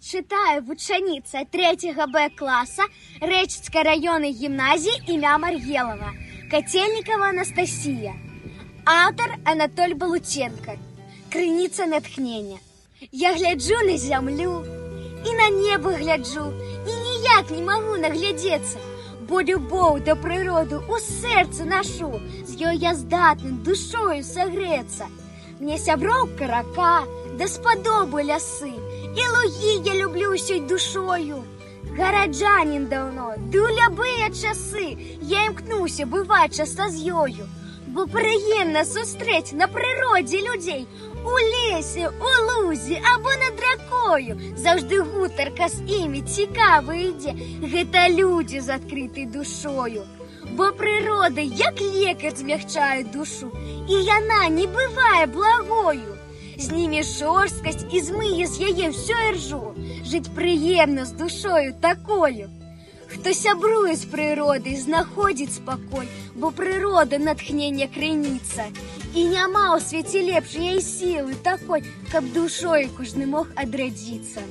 Читаю вучаніца 3 Б класса Рэчыцкай раённай гімназіі імя Маргелова, Котельникова Анастасия. Автор Анатоль Балученко. Крыніца натхнення. Я гляджу на зямлю і на небо гляджу, і ніяк не магу наглядзецца, бо любоў да прыроды ў сэрцы нашу, з ёй я здатны душою сагрэцца. Мне сяброўка рака, даспадобы лясы, і лугі я люблю ўсёй душою. Гараджанін даўно, ды ў любыя часы я імкнуся бываць часта з ёю, бо прыемна сустрэць на прыродзе людзей, у лесе, у лузе або над ракою. Заўжды гутарка з імі цікава ідзе, гэта людзі з адкрытай душою. Бо прырода, як лекар, змягчае душу, і яна не бывае благою. Зніме жорсткасць і змые з яе ўсё іржу. Жыць прыемна з душою такою. Хто сябруе з прыродай, знаходзіць спакой, бо прырода натхнення крыніца. І няма ў свеце лепшай сілы такой, каб душой кожны мог адрадзіцца.